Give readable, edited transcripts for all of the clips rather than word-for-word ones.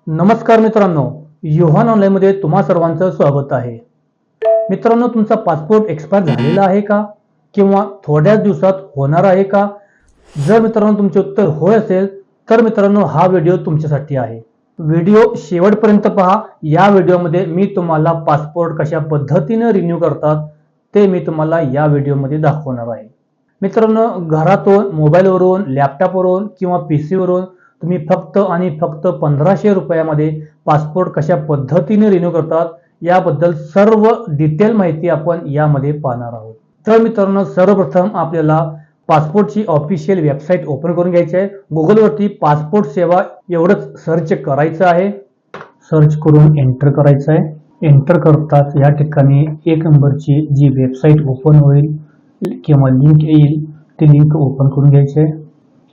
नमस्कार मित्रांनो, युहान ऑनलाईनमध्ये तुम्हा सर्वांचं स्वागत आहे. मित्रांनो, तुमचा पासपोर्ट एक्सपायर झालेला आहे का किंवा थोड्याच दिवसात होणार आहे का? जर मित्रांनो तुमचे उत्तर होय असेल तर मित्रांनो हा व्हिडिओ तुमच्यासाठी आहे. व्हिडिओ शेवटपर्यंत पहा. या व्हिडिओमध्ये मी तुम्हाला पासपोर्ट कशा पद्धतीने रिन्यू करतात ते मी तुम्हाला या व्हिडिओमध्ये दाखवणार आहे. मित्रांनो, घरातून, मोबाईलवरून, लॅपटॉपवरून किंवा पीसीवरून तुम्ही फक्त आणि फक्त 1500 रुपयामध्ये पासपोर्ट कशा पद्धतीने रिन्यू करतात याबद्दल सर्व डिटेल माहिती आपण यामध्ये पाहणार आहोत. तर मित्रांनो, सर्वप्रथम आपल्याला पासपोर्टची ऑफिशियल वेबसाईट ओपन करून घ्यायची आहे. गुगलवरती पासपोर्ट सेवा एवढंच सर्च करायचं आहे. सर्च करून एंटर करायचं आहे. एंटर करताच या ठिकाणी एक नंबरची जी वेबसाईट ओपन होईल किंवा लिंक येईल ती लिंक ओपन करून घ्यायची आहे.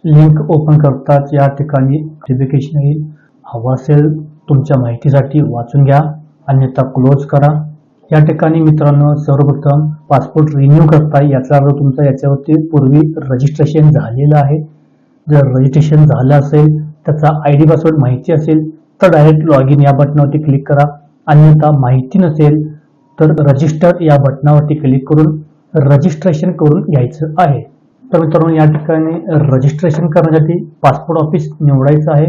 लिंक ओपन करताच या ठिकाणी नोटिफिकेशन येईल. हवा असेल तुमच्या माहितीसाठी वाचून घ्या, अन्यथा क्लोज करा. या ठिकाणी मित्रांनो, सर्वप्रथम पासपोर्ट रिन्यू करताय याचा अर्थ तुमचं याच्यावरती पूर्वी रजिस्ट्रेशन झालेलं आहे. जर रजिस्ट्रेशन झालं असेल, त्याचा ID पासवर्ड माहिती असेल तर डायरेक्ट लॉग इन या बटनावरती क्लिक करा. अन्यथा माहिती नसेल तर रजिस्टर या बटनावरती क्लिक करून रजिस्ट्रेशन करून घ्यायचं आहे. तर मित्रांनो, या ठिकाणी रजिस्ट्रेशन करण्यासाठी पासपोर्ट ऑफिस निवडायचं आहे.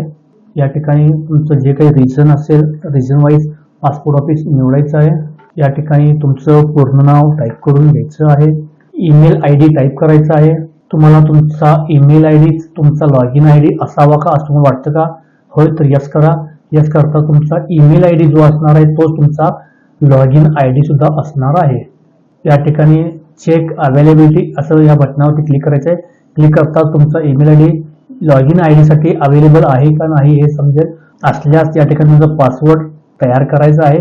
या ठिकाणी तुमचं जे काही रिजन असेल रिजन वाईज पासपोर्ट ऑफिस निवडायचं आहे. या ठिकाणी तुमचं पूर्ण नाव टाईप करून घ्यायचं आहे. ईमेल ID टाईप करायचा आहे. तुम्हाला तुमचा ईमेल ID तुमचा लॉग इन ID असावा का असं तुम्हाला वाटतं का? होय तर यस करा. यस करता तुमचा ईमेल ID जो असणार आहे तोच तुमचा लॉग इन ID सुद्धा असणार आहे. या ठिकाणी चेक अवेलेबिलिटी असं या बटनावरती क्लिक करायचं आहे. क्लिक करता तुमचा email ID log in ID साठी अवेलेबल आहे का नाही हे समजेल. असल्यास या ठिकाणी तुमचा पासवर्ड तयार करायचा आहे.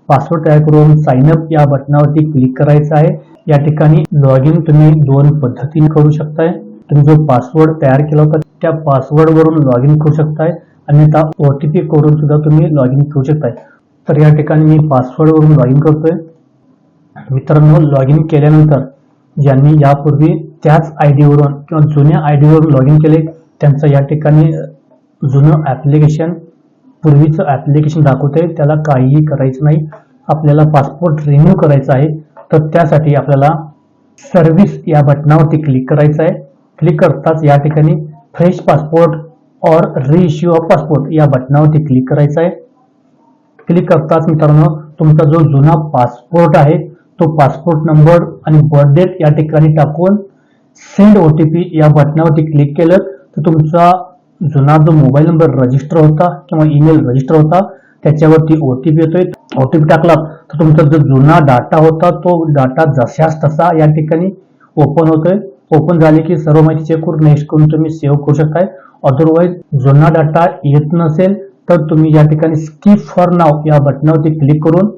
पासवर्ड तयार करून साइन अप या बटनावरती क्लिक करायचं आहे. या ठिकाणी लॉग इन तुम्ही दोन पद्धतीने करू शकताय. तुम्ही जो पासवर्ड तयार केला होता त्या पासवर्ड वरून लॉग इन करू शकताय, अन्यथा OTP करून सुद्धा तुम्ही लॉग इन करू शकताय. तर या ठिकाणी मी पासवर्ड वरून लॉग इन करतोय. मित्रांनो, लॉग इन केल्यानंतर ज्यांनी यापूर्वी त्याच ID वरून किंवा जुन्या ID वरून लॉग इन केले त्यांचं या ठिकाणी जुनं ॲप्लिकेशन पूर्वीचं ॲप्लिकेशन दाखवतंय. त्याला काहीही करायचं नाही. आपल्याला पासपोर्ट रिन्यू करायचा आहे तर त्यासाठी आपल्याला सर्व्हिस या बटनावरती क्लिक करायचं आहे. क्लिक करताच या ठिकाणी फ्रेश पासपोर्ट और रिइश्यू ऑफ पासपोर्ट या बटनावरती क्लिक करायचं आहे. क्लिक करताच मित्रांनो, तुमचा जो जुना पासपोर्ट आहे तो पासपोर्ट नंबर आणि बर्थ डेट या ठिकाणी टाकून सेंड OTP या बटनावरती क्लिक केलं तर तुमचा जुना जो मोबाईल नंबर रजिस्टर होता किंवा ईमेल रजिस्टर होता त्याच्यावरती OTP येतोय. OTP टाकला तर तुमचा जो जुना डाटा होता तो डाटा जशाच तसा या ठिकाणी ओपन होतोय. ओपन झाले की सर्व माहिती चेक करून नेक्स्ट करून तुम्ही सेव्ह करू शकताय. अदरवाईज जुना डाटा येत नसेल तर तुम्ही या ठिकाणी स्किप फॉर नाव या बटनावरती क्लिक करून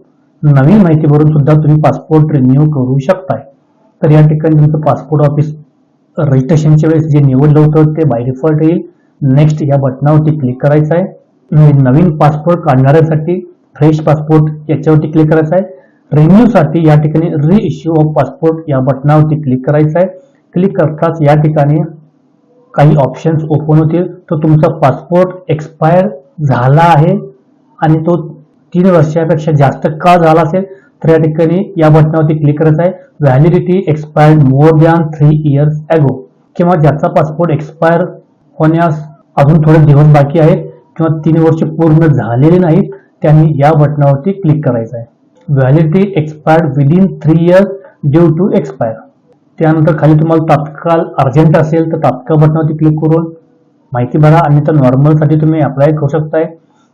नवीन माहिती भरून सुद्धा तुम्ही पासपोर्ट रिन्यू करू शकताय. तर या ठिकाणी तुमचं पासपोर्ट ऑफिस रजिस्ट्रेशनच्या वेळेस जे निवडलं होतं ते बाय डिफॉल्ट येईल. नेक्स्ट या बटनावरती क्लिक करायचं आहे. नवीन पासपोर्ट काढणाऱ्यासाठी फ्रेश पासपोर्ट याच्यावरती क्लिक करायचं आहे. रिन्यू साठी या ठिकाणी रिइश्यू ऑफ पासपोर्ट या बटनावरती क्लिक करायचं आहे. क्लिक करताच या ठिकाणी काही ऑप्शन्स ओपन होतील. तो तुमचा पासपोर्ट एक्सपायर झाला आहे आणि तो 3 वर्षापेक्षा जास्त का झाला असेल तर या ठिकाणी या बटनावरती क्लिक करायचं आहे. Validity expired more than 3 years ago किंवा ज्याचा पासपोर्ट एक्सपायर होण्यास अजून थोडे दिवस बाकी आहेत किंवा 3 वर्ष पूर्ण झालेले नाहीत त्यांनी या बटनावरती क्लिक करायचं आहे. Validity expired within 3 years due to expire. त्यानंतर खाली तुम्हाला तात्काळ अर्जंट असेल तर तात्काळ बटनावरती क्लिक करून माहिती भरा, अन्यथा नॉर्मलसाठी तुम्ही अप्लाय करू शकताय.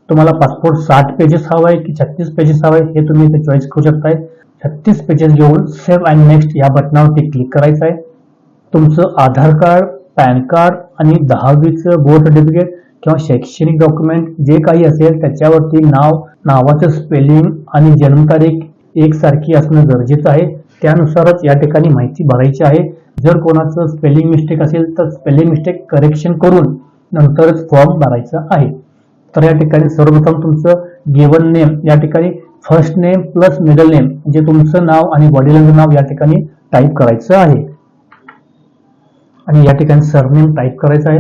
तुम्हाला पासपोर्ट 60 पेजेस हवा आहे की 36 पेजेस हवा आहे हे तुम्ही इथे चॉईस करू शकताय. 36 पेजेस घेऊन सेव्ह अँड नेक्स्ट या बटनावरती क्लिक करायचं आहे. तुमचं आधार कार्ड, पॅन कार्ड आणि 10वीचं बोर्ड सर्टिफिकेट किंवा शैक्षणिक डॉक्युमेंट जे काही असेल त्याच्यावरती नावाचं स्पेलिंग आणि जन्मतारीख एकसारखी असणं गरजेचं आहे. त्यानुसारच या ठिकाणी माहिती भरायची आहे. जर कोणाचं स्पेलिंग मिस्टेक असेल तर स्पेलिंग मिस्टेक करेक्शन करून नंतरच फॉर्म भरायचा आहे. तर या ठिकाणी सर्वप्रथम तुमचं गिवन नेम या ठिकाणी first name plus middle name म्हणजे तुमचं नाव आणि वडिलांचं नाव या ठिकाणी टाईप करायचं आहे. आणि या ठिकाणी सरनेम टाईप करायचं आहे.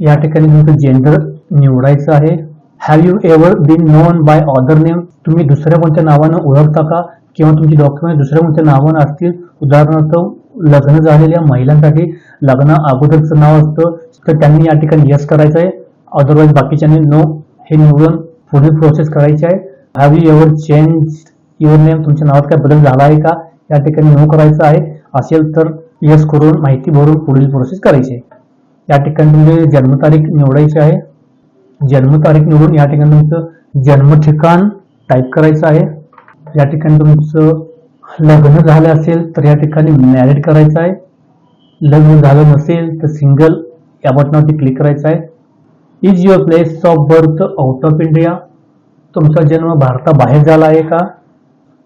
या ठिकाणी तुमचं जेंडर निवडायचं आहे. Have you ever been known by other name, तुम्ही दुसऱ्या कोणत्या नावानं ओळखता का, किंवा तुमची डॉक्युमेंट दुसऱ्या कोणत्या नावानं असतील. उदाहरणार्थ लग्न झालेल्या महिलांसाठी लग्ना अगोदरचं नाव असतं तर त्यांनी या ठिकाणी यस करायचं आहे. अदरवाईज बाकीच्यांनी नो हे निवडून पुढील प्रोसेस करायची आहे. Have you ever change your name, तुमच्या नावात काय बदल झाला आहे का, या ठिकाणी नो करायचं आहे. असेल तर यस करून माहिती भरून पुढील प्रोसेस करायची आहे. या ठिकाणी तुमची जन्मतारीख निवडायची आहे. जन्मतारीख निवडून या ठिकाणी तुमचं जन्म ठिकाण टाईप करायचं आहे. या ठिकाणी तुमचं लग्न झालं असेल तर या ठिकाणी मॅरिड करायचं आहे. लग्न झालं नसेल तर सिंगल या बटनावरती क्लिक करायचं आहे. Is your place of birth out of India, तुमचा जन्म भारताबाहेर झाला आहे का,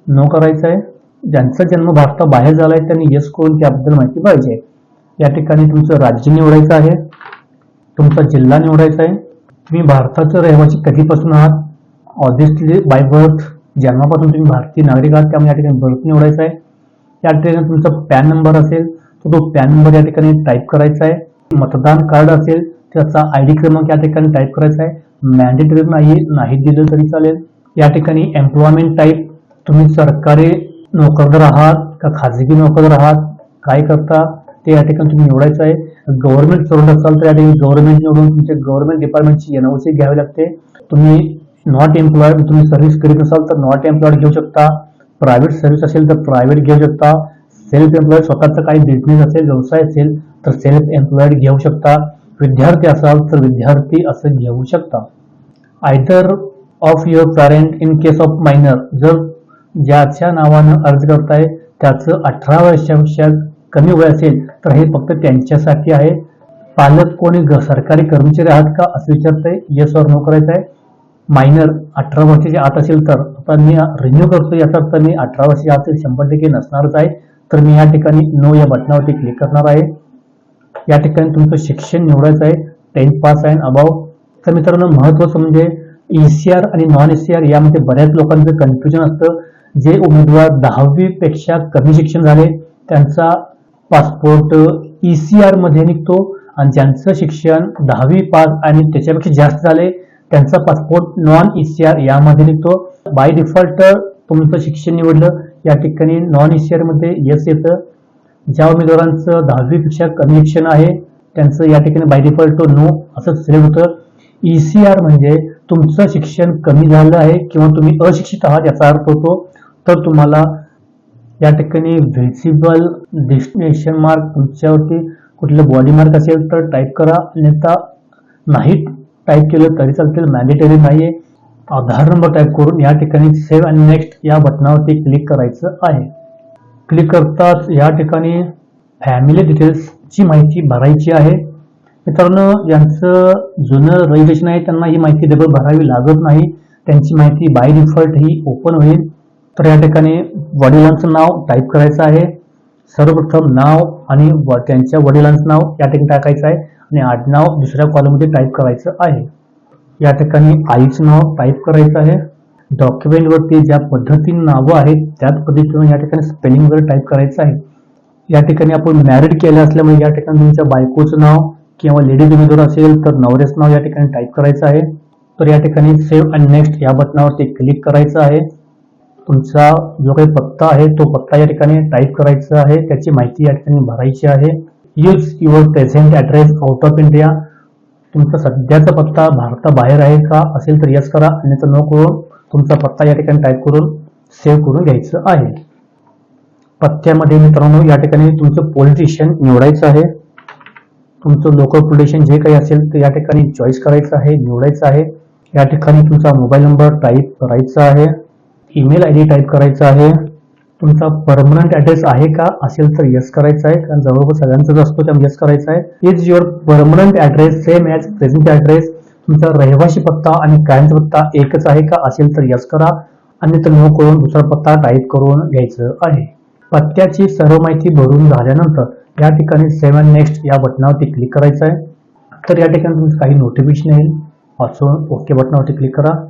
नो करायचं आहे. ज्यांचा जन्म भारताबाहेर झाला आहे त्यांनी यस करून त्याबद्दल माहिती पाहिजे. या ठिकाणी तुमचं राज्य निवडायचं आहे. तुमचा जिल्हा निवडायचा आहे. तुम्ही भारताचं रहिवासी कधीपासून आहात, ऑब्व्हियसली बाय बर्थ, जन्मापासून तुम्ही भारतीय नागरिक आहात त्यामुळे या ठिकाणी बर्थ निवडायचा आहे. या ठिकाणी तुमचा पॅन नंबर असेल तर तो पॅन नंबर या ठिकाणी टाईप करायचा आहे. मतदान कार्ड असेल त्याचा आयडी क्रमांक या ठिकाणी टाईप करायचा आहे. मॅन्डेटरी नाही दिलं तरी चालेल. या ठिकाणी एम्प्लॉयमेंट टाईप, तुम्ही सरकारी नोकरदार आहात का खाजगी नोकरदार आहात, काय करता ते या ठिकाणी तुम्ही निवडायचं आहे. गव्हर्नमेंट सर्व्हंट असाल तर या ठिकाणी गव्हर्नमेंट निवडून तुमच्या गव्हर्नमेंट डिपार्टमेंटची एनओसी घ्यावी लागते. तुम्ही नॉट एम्प्लॉयड, तुम्ही सर्व्हिस करीत असाल तर नॉट एम्प्लॉयड घेऊ शकता. प्रायव्हेट सर्व्हिस असेल तर प्रायव्हेट घेऊ शकता. सेल्फ एम्प्लॉयड, स्वतःचा काही बिझनेस असेल, व्यवसाय असेल तर सेल्फ एम्प्लॉयड घेऊ शकता. विद्यार्थी असाल तर विद्यार्थी असं घेऊ शकता. Either of your parent in case of minor, जर ज्याच्या नावानं अर्ज करताय त्याचं 18 वर्षापेक्षा कमी वय असेल तर हे फक्त त्यांच्यासाठी आहे. पालक कोणी सरकारी कर्मचारी आहात का असं विचारतंय, येस ऑर नो करायचं आहे. मायनर 18 वर्षाच्या आत असेल तर, आता मी रिन्यू करतो याचा अर्थ मी 18 वर्षाच्या आत 100% नसणारच आहे, तर मी या ठिकाणी नो या बटनावरती क्लिक करणार आहे. या ठिकाणी तुमचं शिक्षण निवडायचं आहे, 10th पास आहे अबाव. तर मित्रांनो महत्वाचं म्हणजे ECR आणि नॉन ECR यामध्ये बऱ्याच लोकांचं कन्फ्युजन असतं. जे उमेदवार 10वी पेक्षा कमी शिक्षण झाले त्यांचा पासपोर्ट ECR मध्ये निघतो, आणि ज्यांचं शिक्षण 10वी पास आणि त्याच्यापेक्षा जास्त झाले त्यांचा पासपोर्ट नॉन ECR यामध्ये निघतो. बाय डिफॉल्ट तुमचं शिक्षण निवडलं या ठिकाणी नॉन ECR मध्ये यस येतं. ज्या उमेदवारांचं 10वी पेक्षा कमी शिक्षण आहे त्यांचं या ठिकाणी बाय डिफॉल्ट नो असं सिलेक्ट होतं. ECR म्हणजे तुमचं शिक्षण कमी झालं आहे किंवा तुम्ही अशिक्षित आहात याचा अर्थ होतो. तर तुम्हाला या ठिकाणी व्हिजिबल डेस्टिनेशन मार्क, तुमच्यावरती कुठलं बॉडी मार्क असेल तर टाईप करा, अन्यथा नाही टाईप केलं तरी चालतील, मॅन्डेटरी नाहीये. आधार नंबर टाईप करून या ठिकाणी सेव्ह आणि नेक्स्ट या बटनावरती क्लिक करायचं आहे. क्लिक करताच या ठिकाणी फॅमिली डिटेल्सची माहिती भरायची आहे. मित्रांनो ज्यांचं जुनं रजिस्ट्रेशन आहे त्यांना ही माहिती डबल भरावी लागत नाही, त्यांची माहिती बाय डिफॉल्ट ही ओपन होईल. तर या ठिकाणी वडिलांचं नाव टाईप करायचं आहे. सर्वप्रथम नाव आणि त्यांच्या वडिलांचं नाव या ठिकाणी टाकायचं आहे आणि आडनाव दुसऱ्या कॉलममध्ये टाईप करायचं आहे. या ठिकाणी आईचं नाव टाईप करायचं आहे. डॉक्युमेंटवरती ज्या पद्धतीने नावं आहेत त्याच पद्धतीने या ठिकाणी स्पेलिंग वगैरे टाईप करायचं आहे. या ठिकाणी आपण मॅरिड केलं असल्यामुळे या ठिकाणी तुमच्या बायकोचं नाव किंवा लेडीज उमेदवार असेल तर नवऱ्याचं नाव या ठिकाणी टाईप करायचं आहे. तर या ठिकाणी सेव्ह आणि नेक्स्ट या बटनावरती क्लिक करायचं आहे. तुमचा जो काही पत्ता आहे तो पत्ता या ठिकाणी टाईप करायचा आहे, त्याची माहिती या ठिकाणी भरायची आहे. Use your present address out of India, तुमचा सध्याचा पत्ता भारताबाहेर आहे का असेल तर यस करा, अन्यथा नो करून तुमचा पत्ता या ठिकाणी टाईप करून सेव्ह करून घ्यायचं आहे. पत्त्यामध्ये मित्रांनो या ठिकाणी तुमचं पोलीस स्टेशन निवडायचं आहे. तुमचं लोकल पोलीस स्टेशन जे काही असेल ते या ठिकाणी चॉईस करायचं आहे, निवडायचं आहे. या ठिकाणी तुमचा मोबाईल नंबर टाईप करायचा आहे. ईमेल ID टाईप करायचा आहे. तुमचा परमनंट ॲड्रेस आहे का असेल तर यस करायचं आहे, कारण जवळपास सगळ्यांचाच असतो त्यामुळे यस करायचं आहे. Is your permanent address same as present address, तुमचा रहिवासी पत्ता आणि कायमचा पत्ता एकच आहे का असेल तर यस करा, अन्यथा नो करून दुसरा पत्ता टाईप करून घ्यायचं आहे. पत्त्याची सर्व माहिती भरून झाल्यानंतर या ठिकाणी सेव्ह अँड नेक्स्ट या बटनावरती क्लिक करायचं आहे. तर या ठिकाणी तुमचं काही नोटिफिकेशन येईल, वाचून ओके बटनावरती क्लिक करा.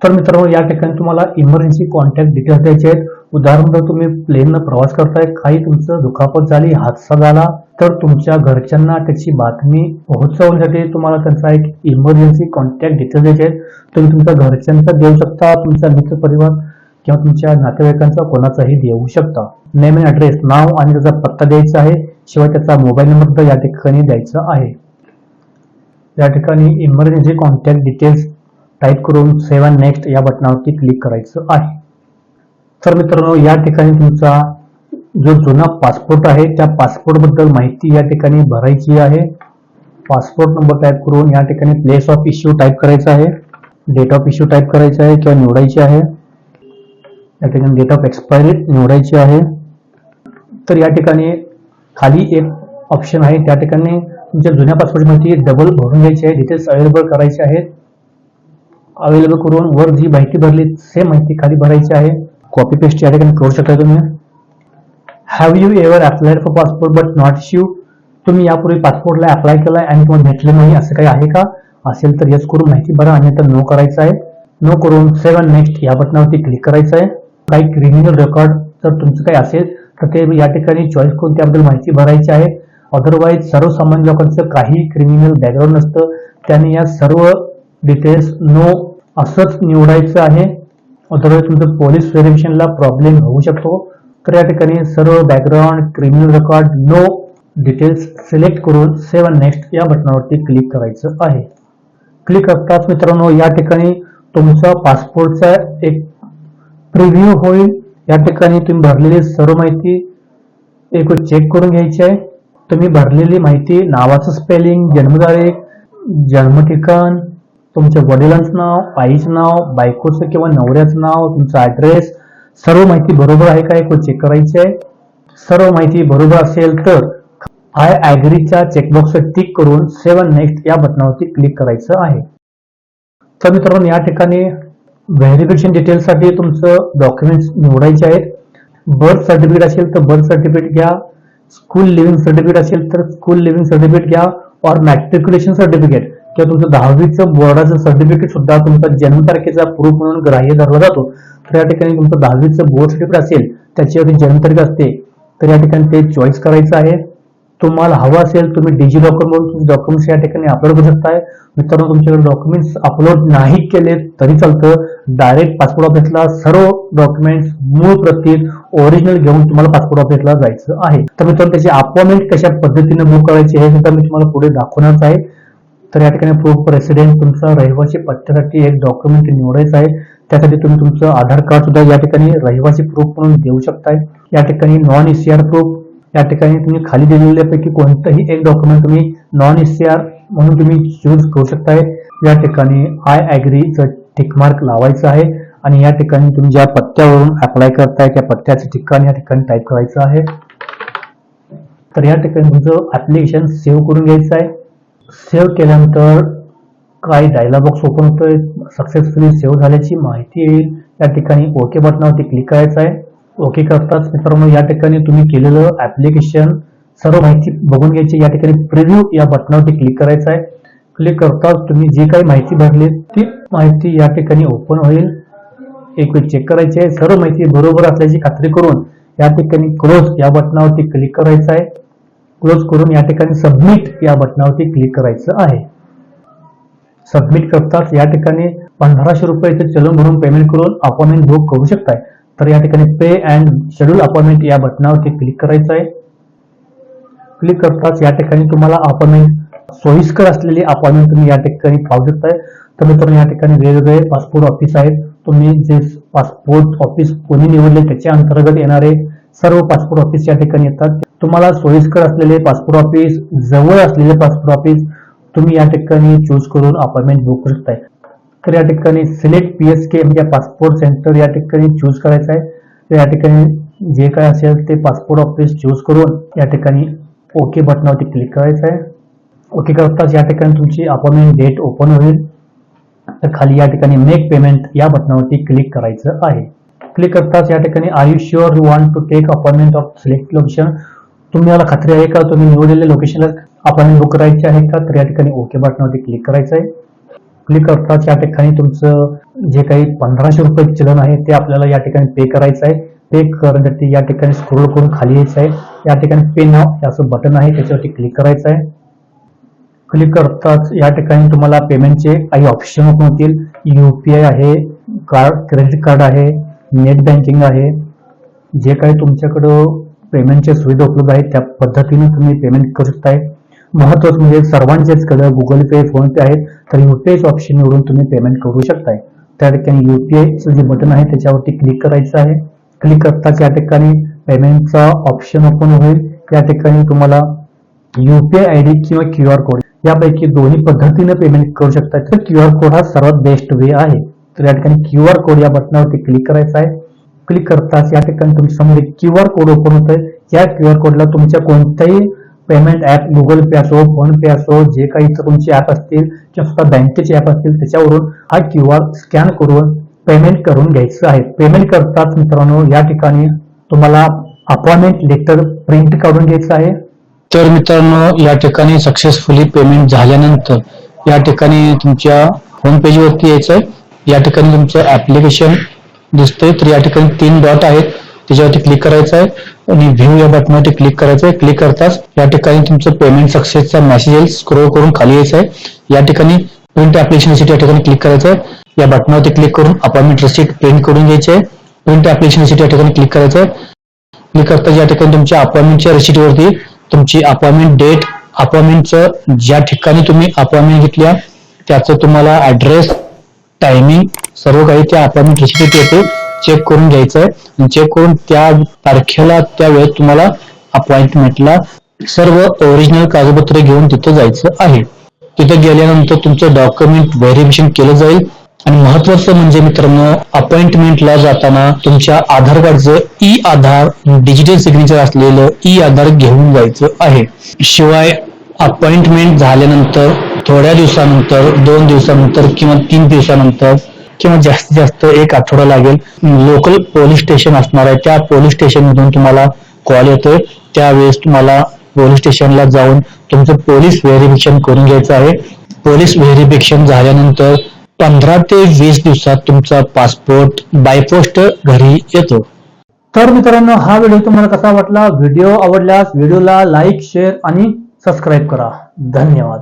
तर मित्रांनो या ठिकाणी तुम्हाला इमर्जन्सी कॉन्टॅक्ट डिटेल्स द्यायचे आहेत. उदाहरणार्थ तुम्ही प्लेननं प्रवास करताय, काही तुमचं दुखापत झाली, हादसा झाला, तर तुमच्या घरच्यांना त्याची बातमी पोहोचवण्यासाठी तुम्हाला त्यांचा एक इमर्जन्सी कॉन्टॅक्ट डिटेल्स द्यायचे आहेत. तुम्ही तुमच्या घरच्यांचा देऊ शकता, तुमचा मित्र परिवार किंवा तुमच्या नातेवाईकांचा कोणाचाही देऊ शकता. नेम अँड ॲड्रेस, नाव आणि त्याचा पत्ता द्यायचा आहे. शिवाय त्याचा मोबाईल नंबर या ठिकाणी द्यायचा आहे. या ठिकाणी इमर्जन्सी कॉन्टॅक्ट डिटेल्स टाईप करून सेव्ह अँड नेक्स्ट या बटनावरती क्लिक करायचं आहे. तर मित्रांनो, या ठिकाणी तुमचा जो जुना पासपोर्ट आहे त्या पासपोर्ट बद्दल माहिती या ठिकाणी भरायची आहे. पासपोर्ट नंबर टाईप करून या ठिकाणी प्लेस ऑफ इश्यू टाईप करायचं आहे, डेट ऑफ इश्यू टाईप करायचं आहे किंवा निवडायची आहे. या ठिकाणी डेट ऑफ एक्सपायरी निवडायची आहे. तर या ठिकाणी खाली एक ऑप्शन आहे, त्या ठिकाणी तुमच्या जुन्या पासपोर्ट माहिती डबल भरून घ्यायची आहे. डिटेल्स अवेलेबल करायचे आहेत. अवेलेबल करून वर जी माहिती भरली सेम माहिती खाली भरायची आहे. कॉपी पेस्ट या ठिकाणी करू शकता तुम्ही. Have you ever applied for passport but not issue? तुम्ही यापूर्वी पासपोर्टला अप्लाय केलाय आणि तुम्हाला भेटले नाही असं काही आहे का? असेल तर यस करून माहिती भरा आणि तर नो करायचं आहे. नो करून सेव्ह अँड नेक्स्ट या बटनावरती क्लिक करायचं आहे. काही क्रिमिनल रेकॉर्ड जर तुमचं काही असेल तर ते या ठिकाणी चॉईस करून त्याबद्दल माहिती भरायची आहे. अदरवाईज सर्वसामान्य लोकांचं काही क्रिमिनल बॅकग्राऊंड नसतं, त्याने या सर्व डिटेल्स नो असंच निवडायचं आहे. अदरवाईज तुमचं पोलीस व्हेरिफिकेशनला प्रॉब्लेम होऊ शकतो. तर या ठिकाणी सर्व background, criminal record, no details select करून सेव्ह अँड नेक्स्ट या बटनावरती क्लिक करायचं आहे. क्लिक करताच मित्रांनो या ठिकाणी तुमचा पासपोर्टचा एक प्रिव्ह्यू होईल. या ठिकाणी तुम्ही भरलेली सर्व माहिती एक चेक करून घ्यायची आहे. तुम्ही भरलेली माहिती, नावाचं स्पेलिंग, जन्मतारीख, जन्म ठिकाण, तुमच्या वडिलांचं नाव, आईचं नाव, बायकोचं किंवा नवऱ्याचं नाव, तुमचा ऍड्रेस, सर्व माहिती बरोबर आहे का एक चेक करायची आहे. सर्व माहिती बरोबर असेल तर आय ॲग्रीच्या चेकबॉक्सवर टिक करून सेव्ह अँड नेक्स्ट या बटनावरती क्लिक करायचं आहे. तर मित्रांनो या ठिकाणी व्हेरिफिकेशन डिटेल्ससाठी तुमचं डॉक्युमेंट्स निवडायचे आहेत. बर्थ सर्टिफिकेट असेल तर बर्थ सर्टिफिकेट घ्या, स्कूल लिव्हिंग सर्टिफिकेट असेल तर स्कूल लिव्हिंग सर्टिफिकेट घ्या, और मॅट्रिक्युलेशन सर्टिफिकेट किंवा तुमचं 10वीचं बोर्डाचं सर्टिफिकेट सुद्धा तुमचा जन्मतारखेचा प्रूफ म्हणून ग्राह्य धरला जातो. तर या ठिकाणी तुमचं 10वीचं बोर्ड सर्टिफिकेट असेल त्याच्यावरती जन्मतारीख असते, तर या ठिकाणी ते चॉईस करायचं आहे. तुम्हाला हवं असेल तुम्ही डिजी लॉकर म्हणून तुमचे डॉक्युमेंट्स या ठिकाणी अपलोड करू शकताय. मित्रांनो तुमच्याकडे डॉक्युमेंट्स अपलोड नाही केले तरी चालतं, डायरेक्ट पासपोर्ट ऑफिसला सर्व डॉक्युमेंट्स मूळ प्रतीत ओरिजिनल घेऊन तुम्हाला पासपोर्ट ऑफिसला जायचं आहे. तर मित्रांनो त्याची अपॉइंटमेंट कशा पद्धतीने बुक करायची हे सुद्धा मी तुम्हाला पुढे दाखवणार आहे. तर या ठिकाणी प्रूफ रेसिडेंट तुमचा रहिवासी पत्त्यासाठी एक डॉक्युमेंट निवडायचं आहे. त्यासाठी तुम्ही तुमचं आधार कार्ड सुद्धा या ठिकाणी रहिवासी प्रूफ म्हणून देऊ शकताय. या ठिकाणी नॉन ईसीआर प्रूफ, या ठिकाणी तुम्ही खाली दिलेल्यापैकी कोणतंही एक डॉक्युमेंट तुम्ही नॉन ईसीआर म्हणून तुम्ही चूज करू शकताय. या ठिकाणी आय ॲग्रीचं टिकमार्क लावायचं आहे आणि या ठिकाणी तुम्ही ज्या पत्त्यावरून अप्लाय करताय त्या पत्त्याचं ठिकाण या ठिकाणी टाईप करायचं आहे. तर या ठिकाणी तुमचं ऍप्लिकेशन सेव्ह करून घ्यायचं आहे. सेव्ह केल्यानंतर काही डायलॉग बॉक्स ओपन होतोय, सक्सेसफुली सेव्ह झाल्याची माहिती येईल. या ठिकाणी ओके बटनावरती क्लिक करायचं आहे. ओके करताच मित्रांनो या ठिकाणी तुम्ही केलेलं ऍप्लिकेशन सर्व माहिती बघून घ्यायची. या ठिकाणी प्रिव्ह्यू या बटनावरती क्लिक करायचं आहे. क्लिक करताच तुम्ही जी काही माहिती भरली ती माहिती या ठिकाणी ओपन होईल. एक वेळ चेक करायची आहे. सर्व माहिती बरोबर असल्याची खात्री करून या ठिकाणी क्लोज या बटनावरती क्लिक करायचं आहे. क्लोज करून या ठिकाणी सबमिट या बटनावरती क्लिक करायचं आहे. सबमिट करताच या ठिकाणी 1500 रुपयाचे चलन भरून पेमेंट करून अपॉइंटमेंट बुक करू शकताय. तर या ठिकाणी पे अँड शेड्यूल अपॉइंटमेंट या बटनावरती क्लिक करायचं आहे. क्लिक करताच या ठिकाणी तुम्हाला अपॉइंटमेंट सोयीस्कर असलेली अपॉइंटमेंट तुम्ही या ठिकाणी पाहू शकताय. तर मित्रांनो या ठिकाणी वेगवेगळे पासपोर्ट ऑफिस आहेत. तुम्ही जे पासपोर्ट ऑफिस कोणी निवडले त्याच्या अंतर्गत येणारे सर्व पासपोर्ट ऑफिस या ठिकाणी येतात. तुम्हाला सोयीस्कर असलेले पासपोर्ट ऑफिस, जवळ असलेले पासपोर्ट ऑफिस तुम्ही या ठिकाणी चूज करून अपॉइंटमेंट बुक करू शकताय. तर या ठिकाणी सिलेक्ट PSK म्हणजे पासपोर्ट सेंटर या ठिकाणी चूज करायचं आहे. तर या ठिकाणी जे काय असेल ते पासपोर्ट ऑफिस चूज करून या ठिकाणी ओके बटनावरती क्लिक करायचं आहे. ओके करताच या ठिकाणी तुमची अपॉइंटमेंट डेट ओपन होईल. तर खाली या ठिकाणी मेक पेमेंट या बटनावरती क्लिक करायचं आहे. क्लिक करताच या ठिकाणी are you sure you want to take appointment of select location, तुम्हाला खात्री आहे का तुम्ही निवडलेल्या लोकेशनला अपॉइंटमेंट बुक करायची आहे का? तर या ठिकाणी ओके बटनावरती क्लिक करायचं आहे. क्लिक करताच या ठिकाणी तुमचं जे काही 1500 रुपये चलन आहे ते आपल्याला या ठिकाणी पे करायचं आहे. पे करण्यासाठी या ठिकाणी स्क्रोल करून खाली यायचं आहे. या ठिकाणी पे नाव हे असं बटन आहे, त्याच्यावरती क्लिक करायचं आहे. क्लिक करताच या ठिकाणी तुम्हाला पेमेंटचे काही ऑप्शन ओपन होतील. UPI आहे, क्रेडिट कार्ड आहे, नेट बँकिंग आहे. जे काही तुमच्याकडं पेमेंटच्या सुविधा उपलब्ध आहेत त्या पद्धतीने तुम्ही पेमेंट करू शकताय. महत्वाचं म्हणजे सर्वांचेच कडे गुगल पे, फोन पे आहेत, तर UPI ऑप्शन निवडून तुम्ही पेमेंट करू शकताय. त्या ठिकाणी UPI जे बटन आहे त्याच्यावरती क्लिक करायचं आहे. क्लिक करताच या ठिकाणी पेमेंटचा ऑप्शन ओपन होईल. या ठिकाणी तुम्हाला UPI ID किंवा QR कोड यापैकी दोन्ही पद्धतीने पेमेंट करू शकता. तर QR कोड हा सर्वात बेस्ट वे आहे. तर या ठिकाणी QR कोड या बटनावरती क्लिक करायचं आहे. क्लिक करताच या ठिकाणी तुमच्या समोर QR कोड ओपन होत आहे. या QR कोडला तुमच्या कोणत्याही पेमेंट ऍप, गुगल पे असो, फोन पे असो, जे काही तुमचे ऍप असतील किंवा स्वतः बँकेचे ऍप असतील त्याच्यावरून हा QR स्कॅन करून पेमेंट करून घ्यायचं आहे. पेमेंट करताच मित्रांनो या ठिकाणी तुम्हाला अपॉइंटमेंट लेटर प्रिंट काढून घ्यायचं आहे. तर मित्रांनो या ठिकाणी सक्सेसफुली पेमेंट झाल्यानंतर या ठिकाणी तुमच्या होम पेज वरती यायचं आहे. या ठिकाणी तुमचं ऍप्लिकेशन दिसतंय. तर या ठिकाणी 3 डॉट आहेत, त्याच्यावरती क्लिक करायचं आहे आणि व्ह्यू या बटनावरती क्लिक करायचं आहे. क्लिक करताच या ठिकाणी तुमचं पेमेंट सक्सेसचा मेसेज येईल. स्क्रोल करून खाली यायचं आहे. या ठिकाणी प्रिंट ऍप्लिकेशन रिसिप्ट या ठिकाणी क्लिक करायचं आहे. या बटनावरती क्लिक करून अपॉइंटमेंट रिसिप्ट प्रिंट करून घ्यायची आहे. प्रिंट ऍप्लिकेशन रिसिप्ट या ठिकाणी क्लिक करायचं आहे. क्लिक करताच या ठिकाणी तुमच्या अपॉइंटमेंटच्या रिसिप्ट वरती तुमची अपॉइंटमेंट डेट, अपॉइंटमेंटचं ज्या ठिकाणी तुम्ही अपॉइंटमेंट घेतल्या त्याचं तुम्हाला ऍड्रेस, टायमिंग सर्व काही त्या अपॉइंटमेंट रिसिप्ट येते. चेक करून घ्यायचं आहे आणि चेक करून त्या तारखेला त्या वेळेत तुम्हाला अपॉइंटमेंटला सर्व ओरिजिनल कागदपत्रे घेऊन तिथे जायचं आहे. तिथे गेल्यानंतर तुमचं डॉक्युमेंट व्हेरिफिकेशन केलं जाईल. आणि महत्वाचं म्हणजे मित्रांनो अपॉइंटमेंटला जाताना तुमच्या आधार कार्डचं आधार डिजिटल सिग्नेचर असलेलं आधार घेऊन जायचं आहे. शिवाय अपॉइंटमेंट झाल्यानंतर थोड्या दिवसानंतर, 2 दिवसानंतर किंवा 3 दिवसानंतर किंवा जास्तीत जास्त 1 आठवडा लागेल, लोकल पोलीस स्टेशन असणार आहे. त्या पोलीस स्टेशन मधून तुम्हाला कॉल येतोय. त्यावेळेस तुम्हाला पोलीस स्टेशनला जाऊन तुमचं पोलीस व्हेरिफिकेशन करून घ्यायचं आहे. पोलीस व्हेरिफिकेशन झाल्यानंतर 15 ते 20 दिवसात तुमचा पासपोर्ट बाय पोस्ट घरी येतो. तर मित्रांनो हा व्हिडिओ तुम्हाला कसा वाटला? व्हिडिओ आवडल्यास व्हिडिओला लाईक, शेअर आणि सबस्क्राईब करा. धन्यवाद.